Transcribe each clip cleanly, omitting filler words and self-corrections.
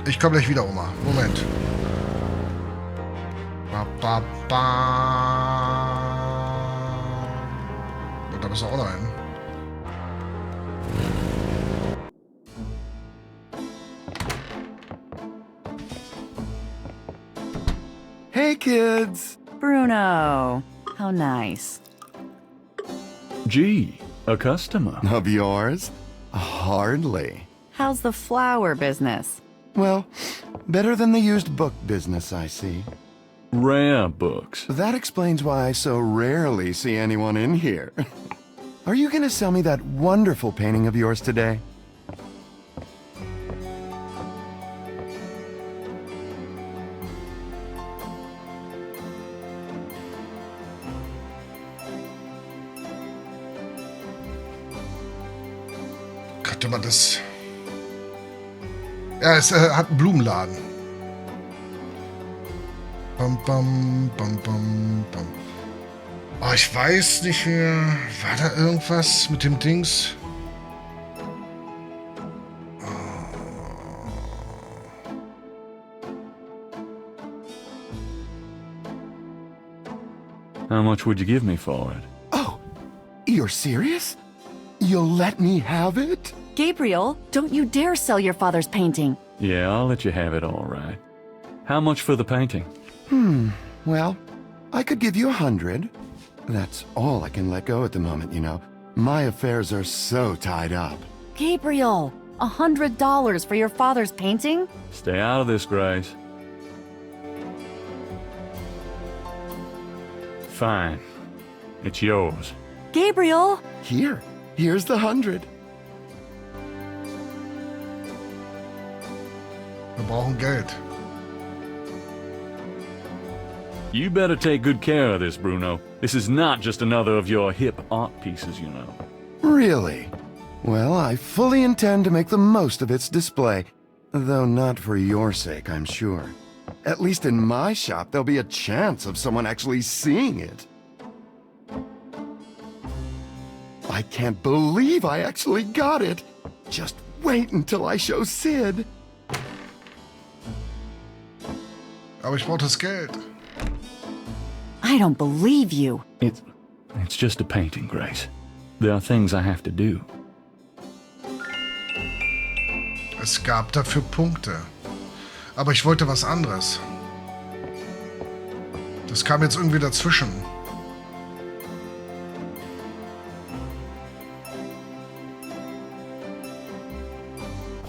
Ich komme gleich wieder, Oma. Moment. Ba, ba, ba. Und da müssen wir auch noch hin. Hey, kids! Bruno, how nice. Gee, a customer. Of yours? Hardly. How's the flower business? Well, better than the used book business, I see. Rare books. That explains why I so rarely see anyone in here. Are you gonna sell me that wonderful painting of yours today? Könnte man das... Ja, es hat einen Blumenladen. Bam, bam, bam, bam, bam. Oh, ich weiß nicht mehr. War da irgendwas mit dem Dings? How much would you give me for it? Oh, you're serious? You'll let me have it? Gabriel, don't you dare sell your father's painting. Yeah, I'll let you have it all right. How much for the painting? Well, I could give you 100. That's all I can let go at the moment, you know. My affairs are so tied up. Gabriel, $100 for your father's painting? Stay out of this, Grace. Fine. It's yours. Gabriel! Here's the 100. Wir brauchen Geld. You better take good care of this, Bruno. This is not just another of your hip art pieces, you know. Really? Well, I fully intend to make the most of its display. Though not for your sake, I'm sure. At least in my shop, there'll be a chance of someone actually seeing it. I can't believe I actually got it. Just wait until I show Sid. Aber ich brauche das Geld. I don't believe you. It's just a painting, Grace. There are things I have to do. Es gab dafür Punkte. Aber ich wollte was anderes. Das kam jetzt irgendwie dazwischen.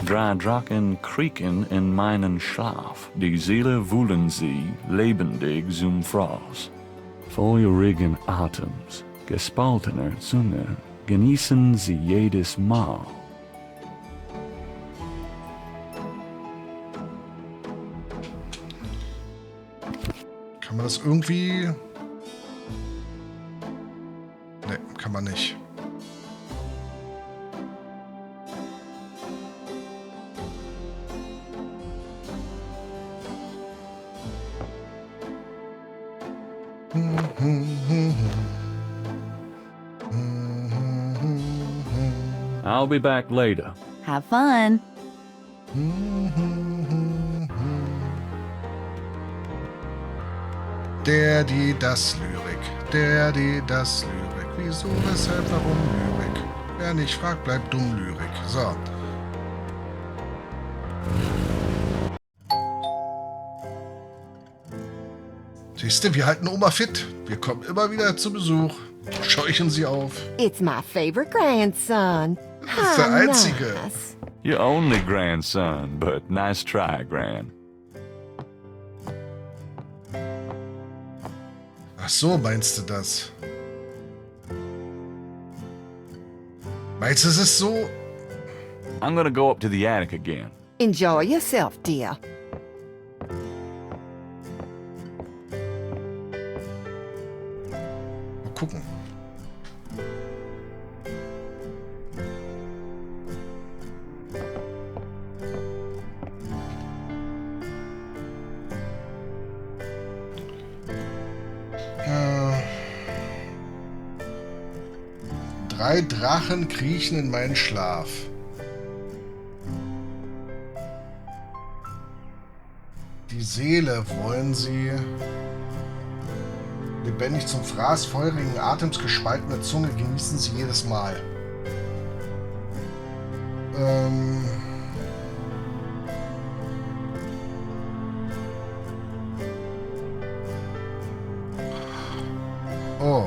Drei Drachen kriegen in meinen Schlaf. Die Seele wühlen sie lebendig zum Fraß. Feurigen Atems, gespaltener Zunge, genießen sie jedes Mal. Kann man das irgendwie... Ne, kann man nicht. I'll be back later. Have fun. Der, die, das Lyrik. Der, die, das Lyrik. Wieso, weshalb, warum Lyrik? Wer nicht fragt, bleibt dumm Lyrik. So. Siehst du, wir halten Oma fit. Wir kommen immer wieder zu Besuch. Scheuchen sie auf. It's my favorite grandson. Das ist der einzige. Nice. Your only grandson, but nice try, Gran. Ach so, meinst du das? Meinst du, es ist so? I'm gonna go up to the attic again. Enjoy yourself, dear. Mal gucken. Drei Drachen kriechen in meinen Schlaf. Die Seele wollen sie. Lebendig zum Fraß, feurigen Atems gespaltene Zunge genießen sie jedes Mal. Oh.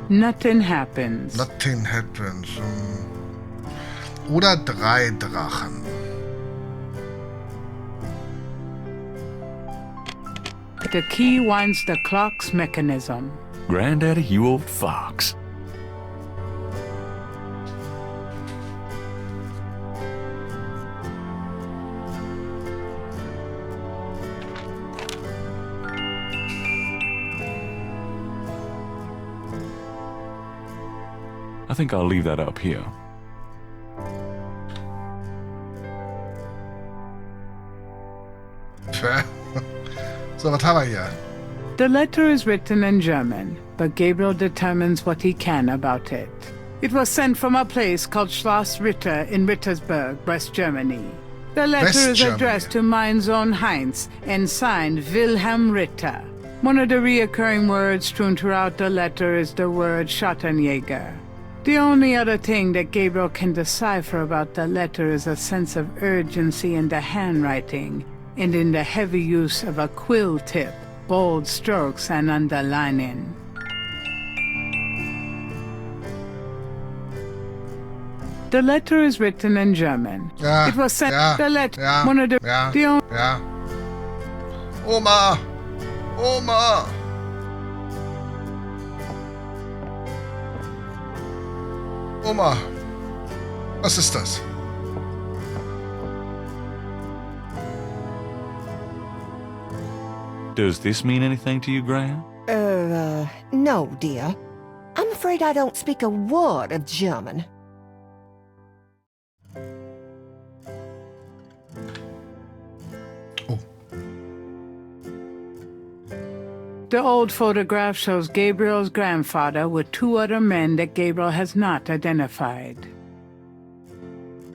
Nothing happens. Nothing happens. Oder 3 Drachen. The key winds the clock's mechanism. Granddaddy, you old fox. I think I'll leave that up here. So, was haben wir hier? The letter is written in German, but Gabriel determines what he can about it. It was sent from a place called Schloss Ritter in Rittersburg, West Germany. The letter is addressed to mein Sohn Heinz and signed Wilhelm Ritter. One of the reoccurring words strewn throughout the letter is the word Schattenjäger. The only other thing that Gabriel can decipher about the letter is a sense of urgency in the handwriting and in the heavy use of a quill tip, bold strokes, and underlining. The letter is written in German. Ja, It was sent. ja, The letter. ja, One of the. ja, The only. ja. Oma! Oma! Oma! Was ist das? Does this mean anything to you, Graham? No, dear. I'm afraid I don't speak a word of German. Oh. The old photograph shows Gabriel's grandfather with 2 other men that Gabriel has not identified.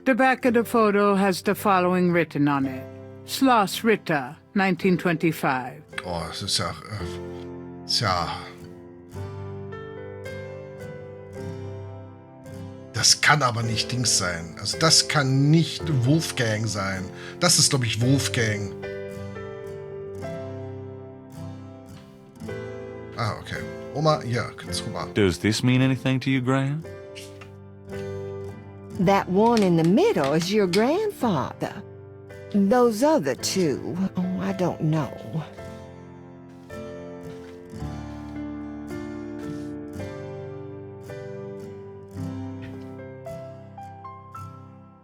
The back of the photo has the following written on it. Schloss Ritter, 1925. Oh, es ist ja... Tja... Das kann aber nicht Dings sein. Also das kann nicht Wolfgang sein. Das ist, glaube ich, Wolfgang. Ah, okay. Oma, hier, kannst rüber. Does this mean anything to you, Graham? That one in the middle is your grandfather. Those other 2, oh, I don't know.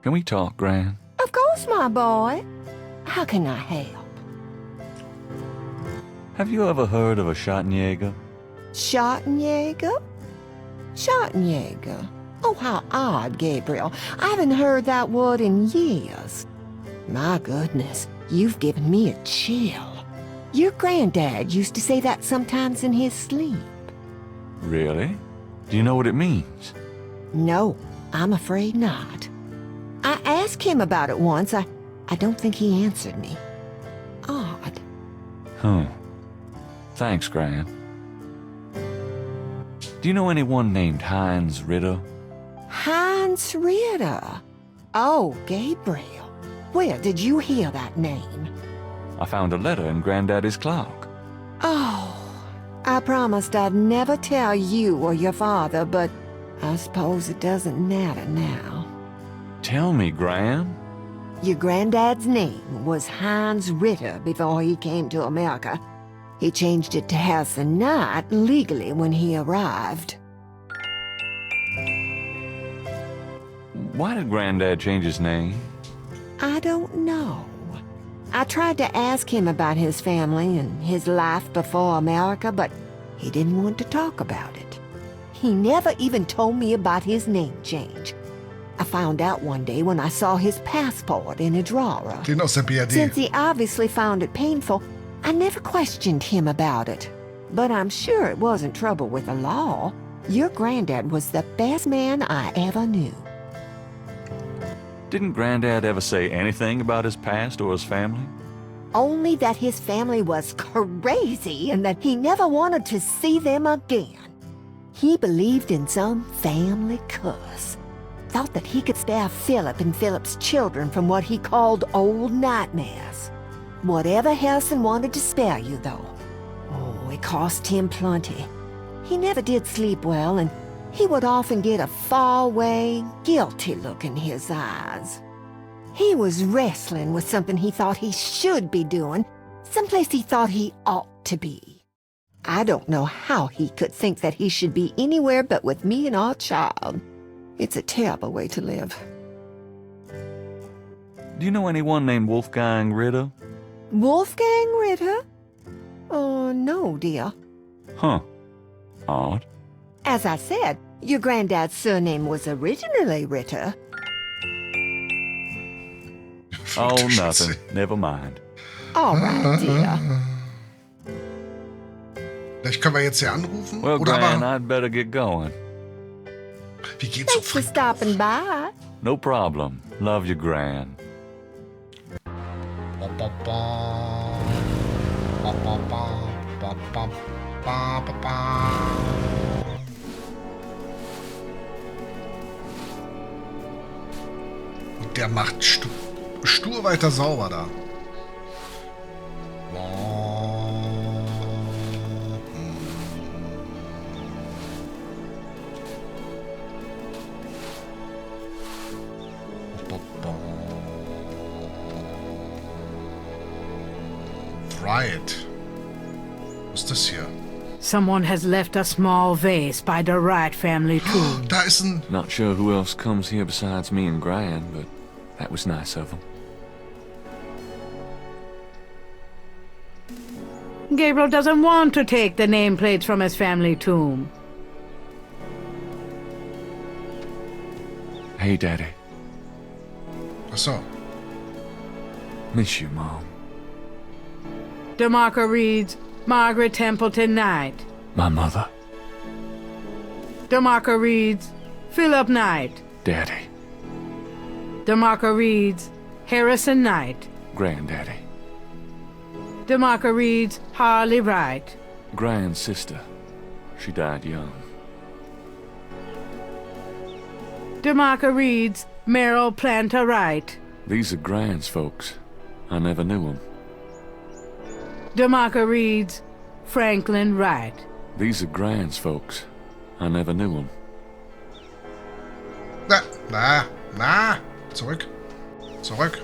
Can we talk, Graham? Of course, my boy. How can I help? Have you ever heard of a Schattenjäger? Schattenjäger? Schattenjäger? Oh, how odd, Gabriel. I haven't heard that word in years. My goodness, you've given me a chill. Your granddad used to say that sometimes in his sleep. Really? Do you know what it means? No, I'm afraid not. I asked him about it once. I don't think he answered me. Odd. Huh. Thanks, Graham. Do you know anyone named Heinz Ritter? Heinz Ritter? Oh, Gabriel. Where did you hear that name? I found a letter in Granddaddy's clock. Oh, I promised I'd never tell you or your father, but I suppose it doesn't matter now. Tell me, Graham. Your granddad's name was Heinz Ritter before he came to America. He changed it to Harrison Knight legally when he arrived. Why did Granddad change his name? I don't know. I tried to ask him about his family and his life before America, but he didn't want to talk about it. He never even told me about his name change. I found out one day when I saw his passport in a drawer. Den aus der BRD. Since he obviously found it painful, I never questioned him about it. but I'm sure it wasn't trouble with the law. Your granddad was the best man I ever knew. Didn't Granddad ever say anything about his past or his family? Only that his family was crazy and that he never wanted to see them again. He believed in some family curse. Thought that he could spare Philip and Philip's children from what he called old nightmares. Whatever Harrison wanted to spare you, though. Oh, it cost him plenty. He never did sleep well, and he would often get a far-away, guilty look in his eyes. He was wrestling with something he thought he should be doing, someplace he thought he ought to be. I don't know how he could think that he should be anywhere but with me and our child. It's a terrible way to live. Do you know anyone named Wolfgang Ritter? Wolfgang Ritter? Oh, no, dear. Huh. Odd. As I said, your granddad's surname was originally Ritter. Oh, nothing. Never mind. All right, dear. Vielleicht können wir jetzt hier anrufen. Well, Oder Gran, aber, I'd better get going. wie geht's so Thanks for stopping by. No problem. Love you, Gran. Und der macht stur weiter sauber da. Right. Was ist das hier? Someone has left a small vase by the Wright family tomb. Da ist ein... Not sure who else comes here besides me and Gran, but that was nice of them. Gabriel doesn't want to take the nameplates from his family tomb. Hey, Daddy. Ach so. Miss you, Mom. DeMarco reads, Margaret Templeton Knight. My mother. DeMarco reads, Philip Knight. Daddy. DeMarco reads, Harrison Knight. Granddaddy. DeMarco reads, Harley Wright. Gran's sister. She died young. DeMarco reads, Merrill Planter Wright. These are Gran's folks. I never knew them. DeMarco reads, Franklin Wright. These are Gran's folks. I never knew them. Na. Zurück. Zurück.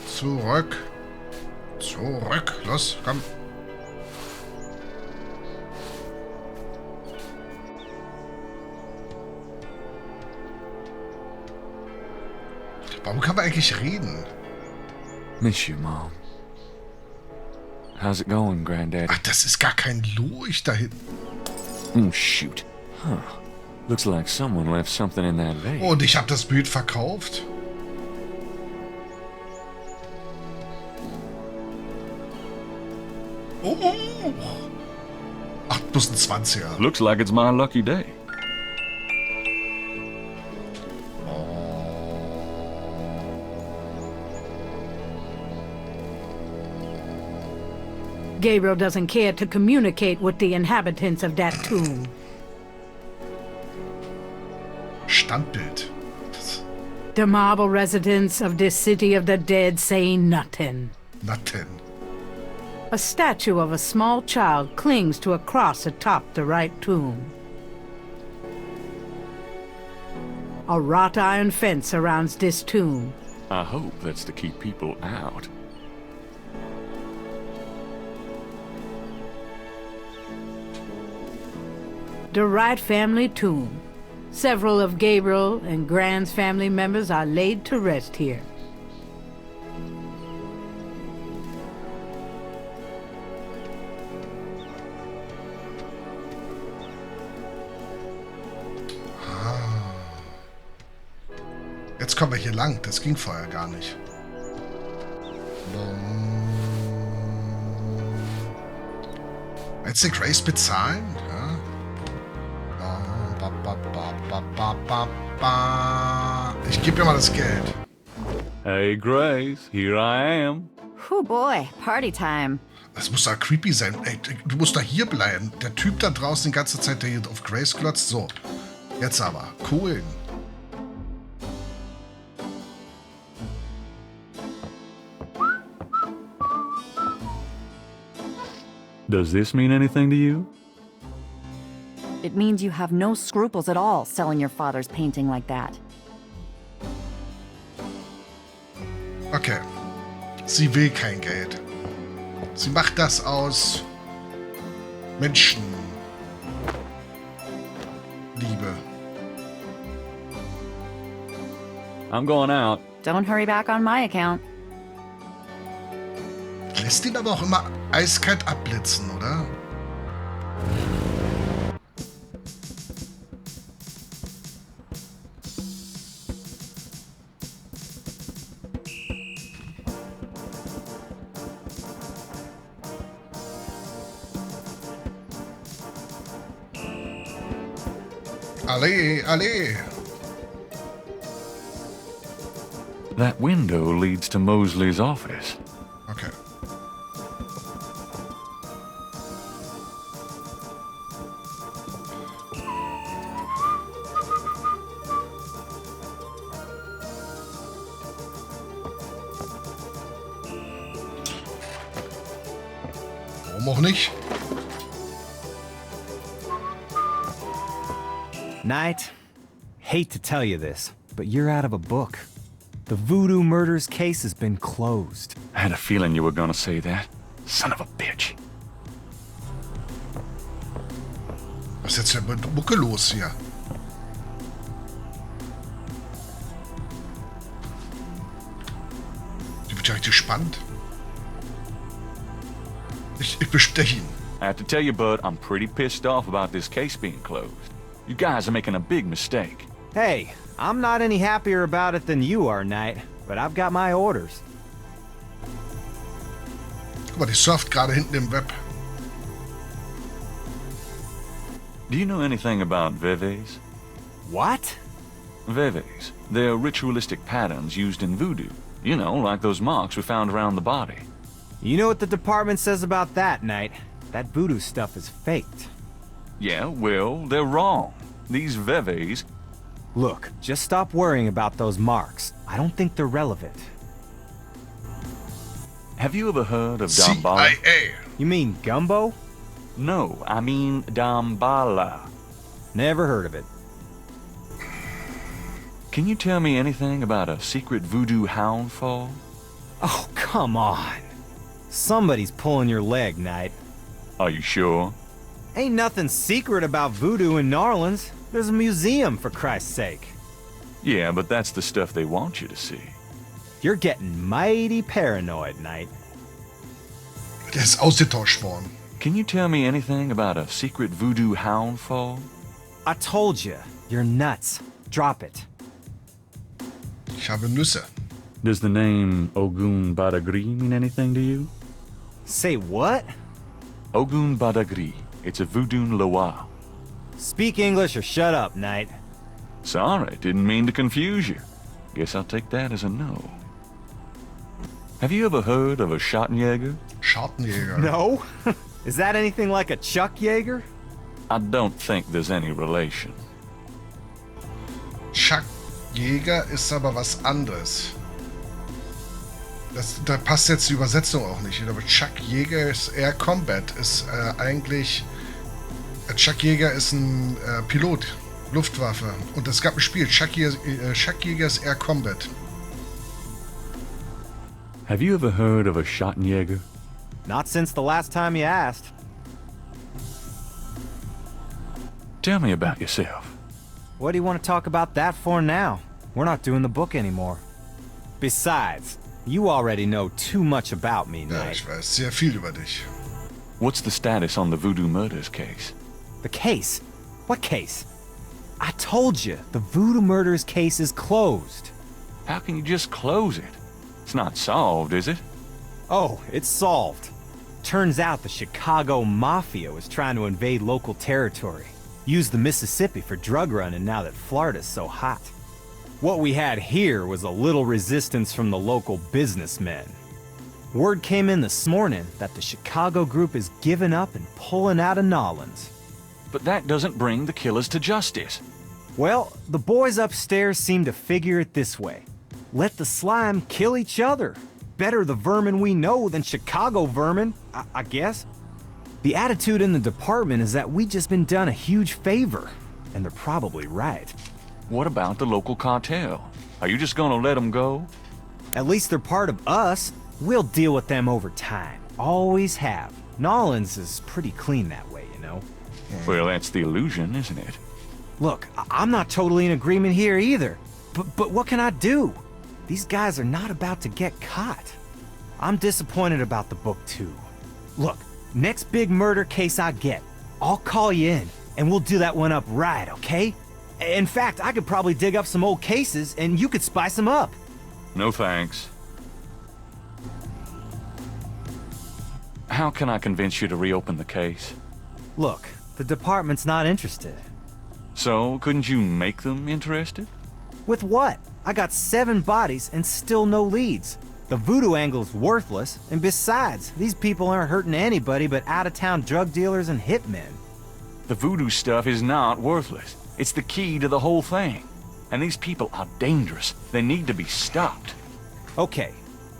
Zurück. Zurück. Los, komm. Warum kann man eigentlich reden? Miss you, Mom. How's it going, Granddaddy? Ach, das ist gar kein Lurch da hinten. Oh, shoot. Huh. Looks like someone left something in that vase. Und ich habe das Bild verkauft. Oh. Ach, plus ein 20er. Looks like it's my lucky day. Gabriel doesn't care to communicate with the inhabitants of that tomb. Standbild. The marble residents of this city of the dead say nothing. Nothing. A statue of a small child clings to a cross atop the right tomb. A wrought iron fence surrounds this tomb. I hope that's to keep people out. The Wright family tomb. Several of Gabriel and Gran's family members are laid to rest here. Jetzt kommen wir hier lang. Das ging vorher gar nicht. Willst du Grace bezahlen? Ja. Ich gebe ihr mal das Geld. Hey, Grace, here I am. Oh boy, party time. Das muss da creepy sein. Ey, du musst da hier bleiben. Der Typ da draußen die ganze Zeit, der hier auf Grace glotzt. So, jetzt aber. Kohlen. Does this mean anything to you? It means you have no scruples at all selling your father's painting like that. Okay. Sie will kein Geld. Sie macht das aus Menschen. Liebe. I'm going out. Don't hurry back on my account. Lässt ihn aber auch immer eiskalt abblitzen, oder? Allez, allez. That window leads to Mosley's office. Okay. Warum auch nicht? Knight, hate to tell you this, but you're out of a book. The Voodoo Murders case has been closed. I had a feeling you were gonna say that. Son of a bitch. Was ist jetzt mit der Mucke los hier? Die wird ja richtig spannend. Ich besteche ihn. I have to tell you, bud, I'm pretty pissed off about this case being closed. You guys are making a big mistake. Hey, I'm not any happier about it than you are, Knight, but I've got my orders. Guck mal, die surft gerade hinten im Web. Do you know anything about veves? What? Veves. They're ritualistic patterns used in voodoo. You know, like those marks we found around the body. You know what the department says about that, Knight? That voodoo stuff is faked. Yeah, well, they're wrong. These veves... Look, just stop worrying about those marks. I don't think they're relevant. Have you ever heard of Damballa? CIA. You mean gumbo? No, I mean Damballa. Never heard of it. Can you tell me anything about a secret voodoo hound fall? Oh, come on. Somebody's pulling your leg, Knight. Are you sure? Ain't nothing secret about voodoo in Narlands. There's a museum, for Christ's sake. Yeah, but that's the stuff they want you to see. You're getting mighty paranoid, Knight. Der ist ausgetauscht worden. Can you tell me anything about a secret voodoo hound fall? I told you, you're nuts. Drop it. Ich habe Nüsse. Does the name Ogun Badagri mean anything to you? Say what? Ogun Badagri. It's a voodoo loa. Speak English or shut up, Knight. Sorry, didn't mean to confuse you. Guess I'll take that as a no. Have you ever heard of a Schottenjäger? Schartenjäger. No? Is that anything like a Chuck Yeager? I don't think there's any relation. Schackjäger ist aber was anderes. Da passt jetzt die Übersetzung auch nicht. Aber Chuck-Jäger ist Air Combat. Ist eigentlich... Chuck-Jäger ist ein Pilot. Luftwaffe. Und es gab ein Spiel. Chuck-Jäger ist Air Combat. Have you ever heard of a Schottenjäger? Not since the last time you asked. Tell me about yourself. What do you want to talk about that for now? We're not doing the book anymore. Besides, you already know too much about me, Ja, Knight. ich weiß sehr viel über dich. What's the status on the voodoo murders case? The case? What case? I told you, the Voodoo Murders case is closed. How can you just close it? It's not solved, is it? Oh, it's solved. Turns out the Chicago Mafia was trying to invade local territory. Use the Mississippi for drug running now that Florida's so hot. What we had here was a little resistance from the local businessmen. Word came in this morning that the Chicago group is giving up and pulling out of Nolans. But that doesn't bring the killers to justice. Well, the boys upstairs seem to figure it this way. Let the slime kill each other. Better the vermin we know than Chicago vermin, I guess. The attitude in the department is that we just been done a huge favor, and they're probably right. What about the local cartel? Are you just gonna let them go? At least they're part of us. We'll deal with them over time. Always have. Nolans is pretty clean that way, you know? Well, that's the illusion, isn't it? Look, I'm not totally in agreement here either. But what can I do? These guys are not about to get caught. I'm disappointed about the book too. Look, next big murder case I get, I'll call you in, and we'll do that one up right, okay? In fact, I could probably dig up some old cases, and you could spice them up. No thanks. How can I convince you to reopen the case? Look, the department's not interested. So, couldn't you make them interested? With what? I got 7 bodies and still no leads. The voodoo angle's worthless, and besides, these people aren't hurting anybody but out-of-town drug dealers and hitmen. The voodoo stuff is not worthless. It's the key to the whole thing. And these people are dangerous. They need to be stopped. Okay,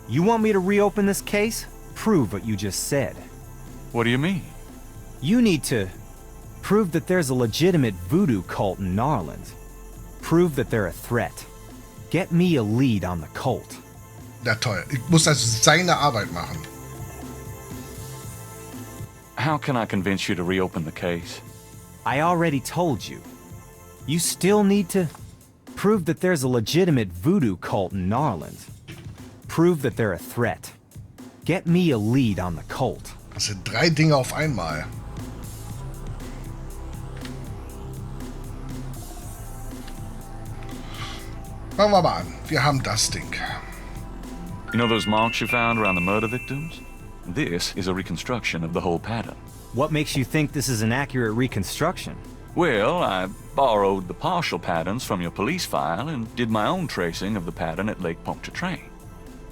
you want me to reopen this case? Prove what you just said. What do you mean? You need to prove that there's a legitimate voodoo cult in Narland. Prove that they're a threat. Get me a lead on the cult. Ja, toll. Ich muss also seine Arbeit machen. How can I convince you to reopen the case? I already told you. You still need to prove that there's a legitimate voodoo cult in Narland. Prove that they're a threat. Get me a lead on the cult. Das sind 3 Dinge auf einmal. Fangen wir mal an. Wir haben das Ding. You know those marks you found around the murder victims? This is a reconstruction of the whole pattern. What makes you think this is an accurate reconstruction? Well, I borrowed the partial patterns from your police file and did my own tracing of the pattern at Lake Pontchartrain.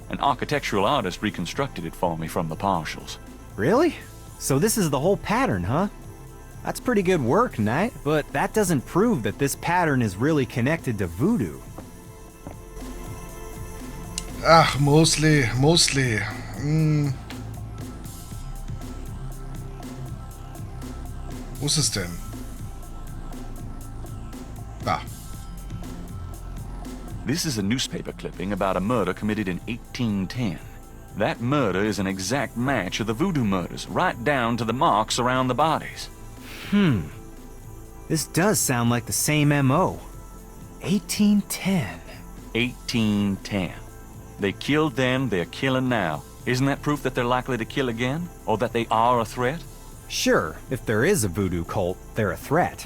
An architectural artist reconstructed it for me from the partials. Really? So this is the whole pattern, huh? That's pretty good work, Knight, but that doesn't prove that this pattern is really connected to voodoo. Ach, mostly. Wo ist es denn? Da. This is a newspaper clipping about a murder committed in 1810. That murder is an exact match of the voodoo murders, right down to the marks around the bodies. This does sound like the same M.O. 1810. 1810. They killed then, they're killing now. Isn't that proof that they're likely to kill again? Or that they are a threat? Sure, if there is a voodoo cult, they're a threat.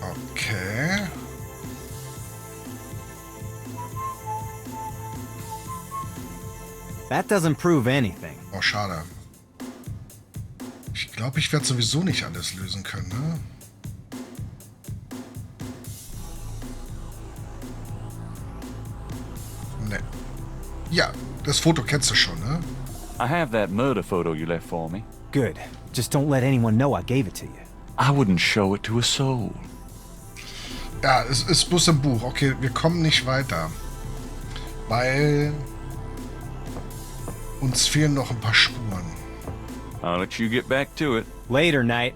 Okay. That doesn't prove anything. Oh, schade. Ich glaube, ich werde sowieso nicht alles lösen können, ne? Ne. Ja, das Foto kennst du schon, ne? I have that murder photo you left for me. Good. Just don't let anyone know I gave it to you. I wouldn't show it to a soul. Ja, es ist bloß im Buch. Okay, wir kommen nicht weiter. Weil uns fehlen noch ein paar Spuren. I'll let you get back to it. Later, Knight.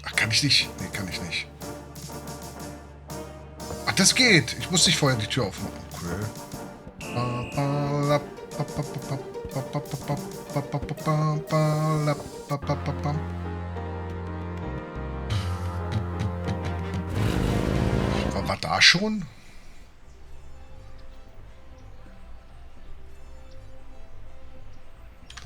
Ach, kann ich nicht? Nee, kann ich nicht. Ach, das geht. Ich muss nicht vorher die Tür aufmachen. War da schon?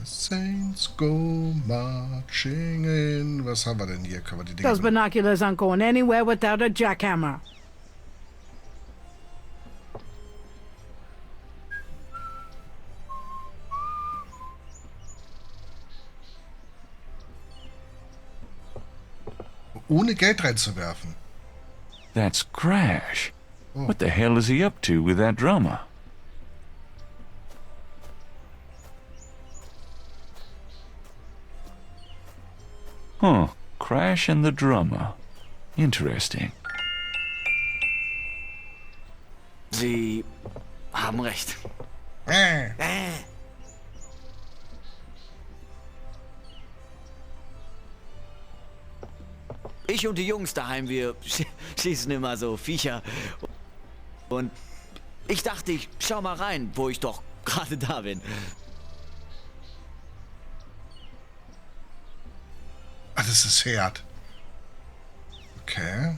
Saints go marching in. Was haben wir denn hier? Können wir die Dinge Those binoculars aren't going anywhere without a jackhammer. ohne Geld reinzuwerfen? That's Crash. Oh. What the hell is he up to with that drummer? Huh. Crash and the drummer. Interesting. Sie haben recht. Ich und die Jungs daheim, wir schießen immer so Viecher. Und ich dachte, ich schau mal rein, wo ich doch gerade da bin. Ah, das ist Herd. Okay.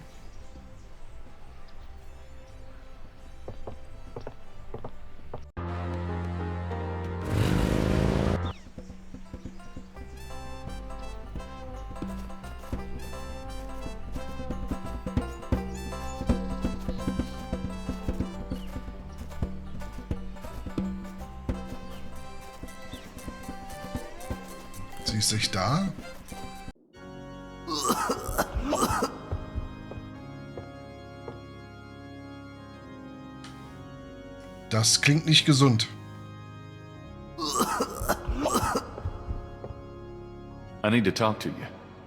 Sie ist sich da? Das klingt nicht gesund. I need to talk to you.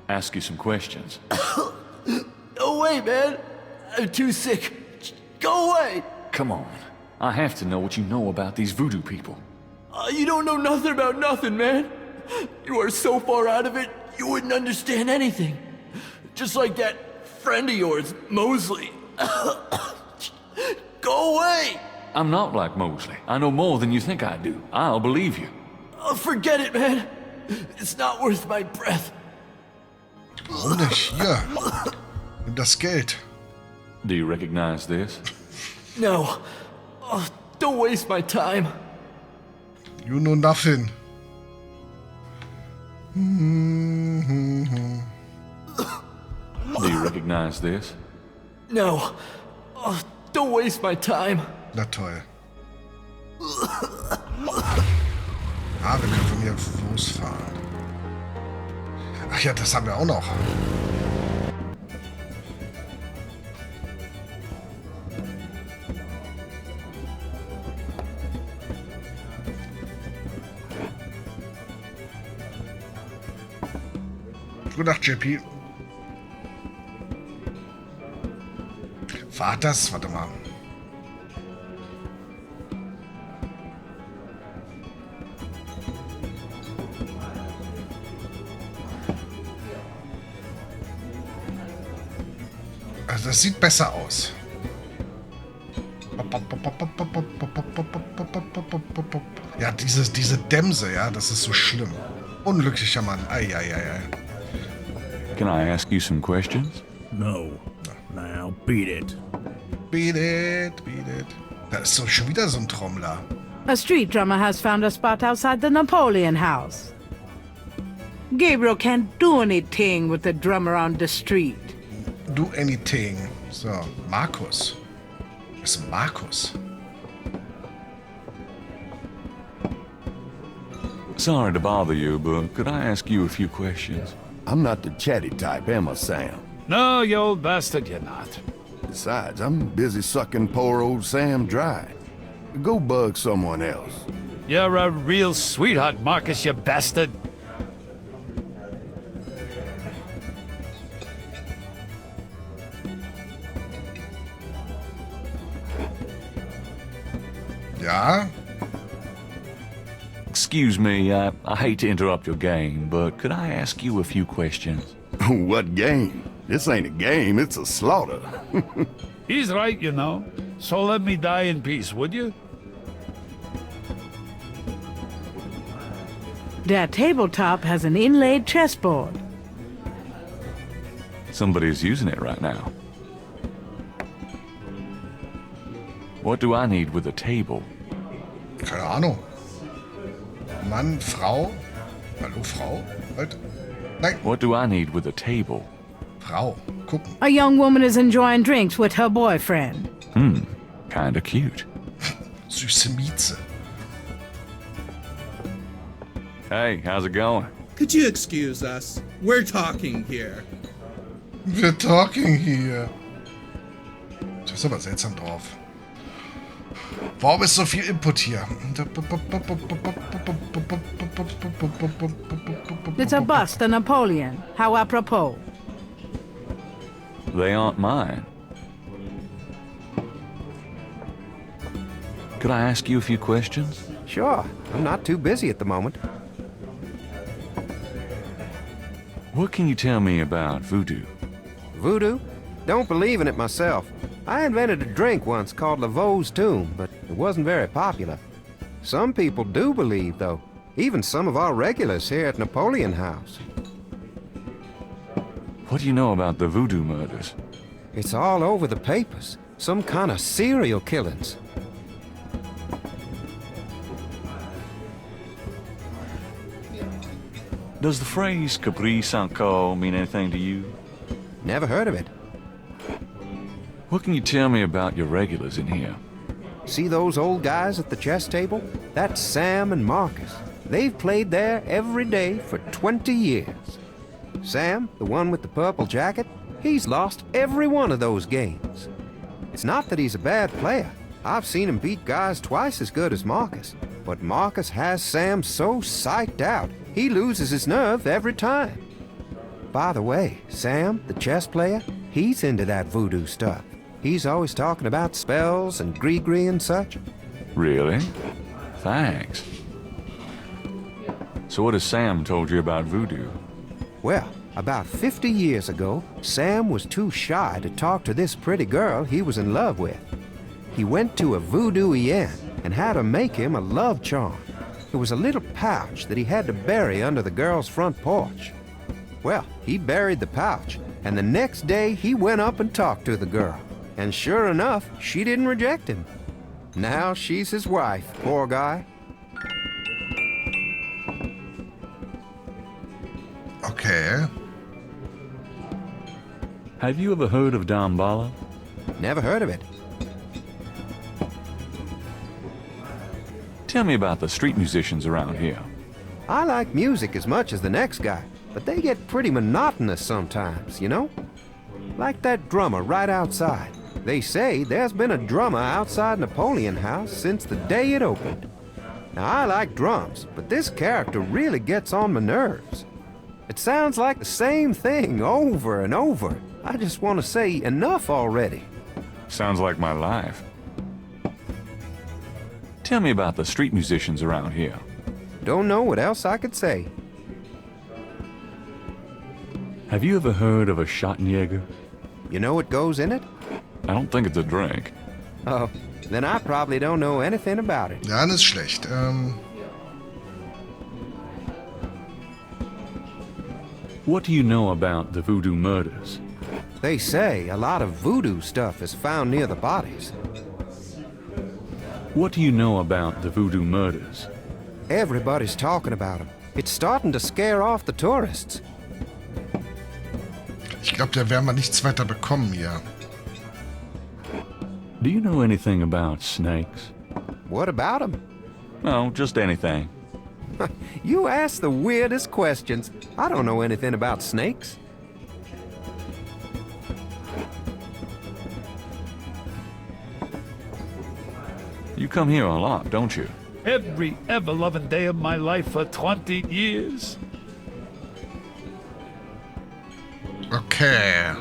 Ask you some questions. No way, man. I'm too sick. Go away. Come on. I have to know what you know about these voodoo people. You don't know nothing about nothing, man. You are so far out of it, you wouldn't understand anything. Just like that friend of yours, Mosley. Go away! I'm not like Mosley. I know more than you think I do. I'll believe you. Oh, forget it, man. It's not worth my breath. Warum nicht? Hier. Nimm das Geld. Do you recognize this? No. Oh, don't waste my time. You know nothing. Do you recognize this? No. Oh, don't waste my time. Na toll. Ah, wir können von hier losfahren. Ach ja, das haben wir auch noch. Gute Nacht, JP. War das? Warte mal. Also das sieht besser aus. Ja, diese Dämse, ja, das ist so schlimm. Unglücklicher Mann. Ei. Can I ask you some questions? No. Now beat it. Beat it. Da ist doch schon wieder so ein Trommler. A street drummer has found a spot outside the Napoleon house. Gabriel can't do anything with the drummer on the street. Do anything. So, Markus. Was ist Markus? Sorry to bother you, but could I ask you a few questions? I'm not the chatty type, am I, Sam? No, you old bastard, you're not. Besides, I'm busy sucking poor old Sam dry. Go bug someone else. You're a real sweetheart, Marcus, you bastard. Ja? Excuse me, I hate to interrupt your game, but could I ask you a few questions? What game? This ain't a game, it's a slaughter. He's right, you know. So let me die in peace, would you? Their tabletop has an inlaid chessboard. Somebody's using it right now. What do I need with a table? Keine Ahnung. Mann, Frau? Hallo, Frau? Halt. Nein. What do I need with a table? Frau, gucken. A young woman is enjoying drinks with her boyfriend. Kinda cute. Süße Mieze. Hey, how's it going? Could you excuse us? We're talking here. We're talking here. Das ist aber seltsam drauf. Warum ist so viel Input hier? It's a bust of Napoleon. How apropos. They aren't mine. Could I ask you a few questions? Sure. I'm not too busy at the moment. What can you tell me about voodoo? Voodoo? Don't believe in it myself. I invented a drink once called Laveau's Tomb, but it wasn't very popular. Some people do believe, though. Even some of our regulars here at Napoleon House. What do you know about the voodoo murders? It's all over the papers. Some kind of serial killings. Does the phrase caprice encore mean anything to you? Never heard of it. What can you tell me about your regulars in here? See those old guys at the chess table? That's Sam and Marcus. They've played there every day for 20 years. Sam, the one with the purple jacket, he's lost every one of those games. It's not that he's a bad player. I've seen him beat guys twice as good as Marcus. But Marcus has Sam so psyched out, he loses his nerve every time. By the way, Sam, the chess player, he's into that voodoo stuff. He's always talking about spells and gree-gree and such. Really? Thanks. So what has Sam told you about voodoo? Well, about 50 years ago, Sam was too shy to talk to this pretty girl he was in love with. He went to a voodoo-ien and had her make him a love charm. It was a little pouch that he had to bury under the girl's front porch. Well, he buried the pouch, and the next day he went up and talked to the girl. And sure enough, she didn't reject him. Now she's his wife, poor guy. Okay. Have you ever heard of Damballa? Never heard of it. Tell me about the street musicians around here. I like music as much as the next guy, but they get pretty monotonous sometimes, you know? Like that drummer right outside. They say there's been a drummer outside Napoleon House since the day it opened. Now, I like drums, but this character really gets on my nerves. It sounds like the same thing over and over. I just want to say enough already. Sounds like my life. Tell me about the street musicians around here. Don't know what else I could say. Have you ever heard of a Schottenjäger? You know what goes in it? I don't think it's a drink. Oh, then I probably don't know anything about it. Ja, das ist schlecht. What do you know about the voodoo murders? They say a lot of voodoo stuff is found near the bodies. What do you know about the voodoo murders? Everybody's talking about them. It's starting to scare off the tourists. Ich glaube, da werden wir nichts weiter bekommen hier. Do you know anything about snakes? What about them? No, just anything. You ask the weirdest questions. I don't know anything about snakes. You come here a lot, don't you? Every ever-loving day of my life for 20 years. Okay.